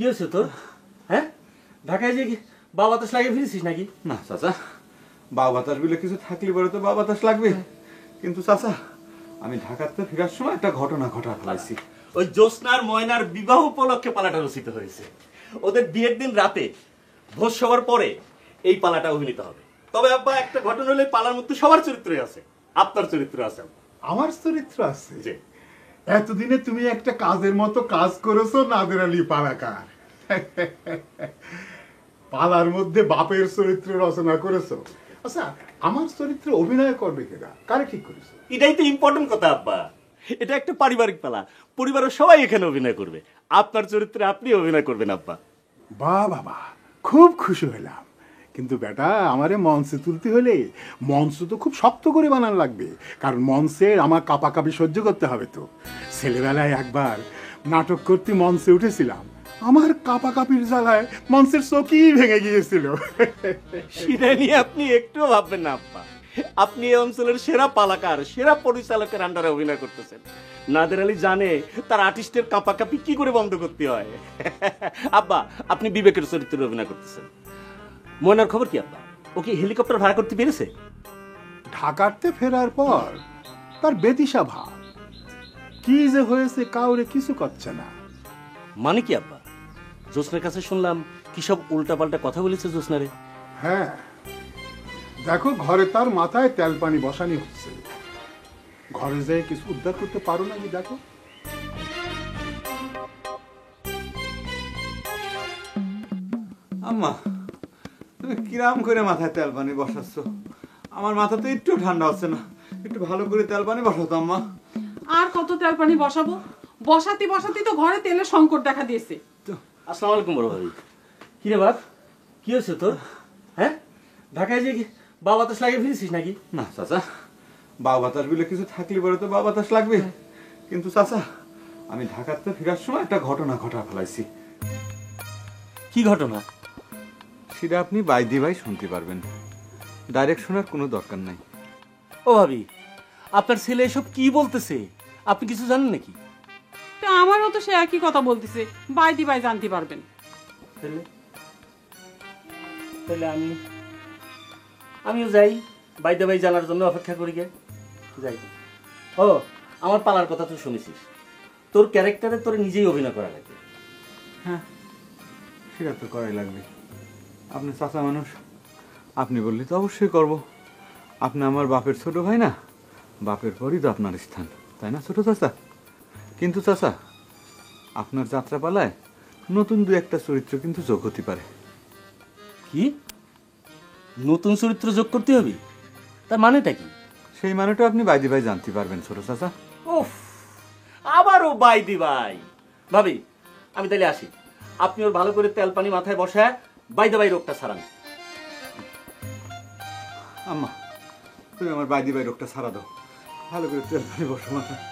কি হয়েছে তোর? হ্যাঁ, ঢাকায় যে বাবা বাতাস লাগিয়ে ফিরেছিস নাকি? না চাচা, বাবা বাতাস বলে কিছু থাকলে পরে তো বাবা বাতাস লাগবে। কিন্তু চাচা, আমি ঢাকাতে ফেরার সময় একটা ঘটনা ঘটা ফেলাইছি। ওই জ্যোৎস্নার ময়নার বিবাহ উপলক্ষে পালাটা রচিত হয়েছে। ওদের বিয়ের দিন রাতে ভোজ সবার পরে এই পালাটা অভিনীত হবে। তবে আব্বা, একটা ঘটনা হলে পালার মধ্যে সবার চরিত্রই আছে, আপনার চরিত্র আছে। আমার চরিত্র আছে? জি। এতদিনে তুমি একটা কাজের মতো কাজ করেছো, নাদের আলী পালাকার। পালার মধ্যে বাপের চরিত্র রচনা করেছো। আচ্ছা, আমার চরিত্রে অভিনয় করবে কেনা, কারে ঠিক করেছো? এটাই তো ইম্পর্টেন্ট কথা আব্বা। এটা একটা পারিবারিক পালা, পরিবারের সবাই এখানে অভিনয় করবে। আপনার চরিত্রে আপনি অভিনয় করবেন আব্বা। বাহ বাবা, খুব খুশি হলাম। কিন্তু বেটা, আমারে মঞ্চে তুলতে হলে মঞ্চ তো খুব শক্ত করে বানান লাগবে, কারণ মঞ্চে আমার কাঁপাকাঁপি সহ্য করতে হবে। তো ছেলেবেলায় একবার নাটক করতে মঞ্চে উঠেছিলাম, আমার কাঁপাকাঁপির জ্বালায় মঞ্চের চৌকি ভেঙে গিয়েছিল। সেটা নিয়ে আপনি একটুও ভাববেন না আব্বা। আপনি এই অঞ্চলের সেরা পালাকার, সেরা পরিচালকের আন্ডারে অভিনয় করতেছেন। নাদের আলী জানে তার আর্টিস্টের কাঁপাকাঁপি কি করে বন্ধ করতে হয়। আব্বা, আপনি বিবেকের চরিত্রে অভিনয় করতেছেন। ময়নার খবর কি আব্বা? ও কি হেলিকপ্টার ভাড়া করতে পেরেছে? ঢাকাতে ফেরার পর তার বেদিশা ভাব, কি যে হয়েছে কাউরে কিছু করছে না। মানে কি আব্বা? জ্যোৎস্নার কাছে শুনলাম কি সব উল্টাপাল্টা কথা বলেছে জ্যোৎস্নারে। হ্যাঁ, দেখো, ঘরে তার মাথায় তেল পানি বসানি হচ্ছে। ঘরে যেয়ে কিছু উদ্ধার করতে পারো নাকি দেখো। আম্মা, তুমি কিরাম করে মাথায় তেল পানি বসাচ্ছ? আমার মাথা তো একটু ঠান্ডা হচ্ছে না। একটু ভালো করে তেল পানি বসাতো আম্মা। আর কত তেল পানি বসাবো? বসাতে বসাতে তো ঘরে তেলের সংকট দেখা দিয়েছে। আসসালামু আলাইকুম বড় ভাই। কি রে বাপ, কি হয়েছে তোর? হ্যাঁ, ঢাকায় যে বাবা বাতাস লাগিয়ে ফিরেছিস নাকি? না চাচা, বাবা বাতাস বলে কিছু থাকলে পরে তো বাবা বাতাস লাগবে। কিন্তু চাচা, আমি ঢাকাতে ফেরার সময় একটা ঘটনা ঘটা ফেলাইছি। কি ঘটনা? সেটা আপনি বাইদি ভাই শুনতে পারবেন, ডাইরেক্ট শোনার কোনো দরকার নাই। ও ভাবি, আপনার ছেলে এসব কি বলতেছে? আপনি কিছু জানেন নাকি? তো আমারও তো সে একই কথা বলতেছে, বাইদি ভাই জানতে পারবেন। তাহলে আমিও যাই, বাইদা ভাই জানার জন্য অপেক্ষা করি গে। যাই। ও, আমার পালার কথা তুই শুনেছিস। তোর ক্যারেক্টারে তোর নিজেই অভিনয় করা লাগে। হ্যাঁ, সেটা তো করাই লাগবে। আপনি চাচা মানুষ, আপনি বললে তো অবশ্যই করব। আপনি আমার বাপের ছোট ভাই না? বাপের পরই তো আপনার স্থান, তাই না ছোট চাচা? কিন্তু চাচা, আপনার যাত্রাপালায় নতুন দু একটা চরিত্র কিন্তু যোগ হতে পারে। কি নতুন চরিত্র যোগ করতে হবে? তার মানেটা কি? সেই মানেটা আপনি বাইদি ভাই জানতে পারবেন ছোট চাচা। উফ, আবারও বাইদি ভাই। ভাবি, আমি তাহলে আসি। আপনি ওর ভালো করে তেল পানি মাথায় বসায় বাইদা ভাই রোগটা ছাড়ান। আম্মা, তুমি আমার বাইদি ভাই রোগটা ছাড়া দাও। ভালো করে তেল পানি বসো মাথায়।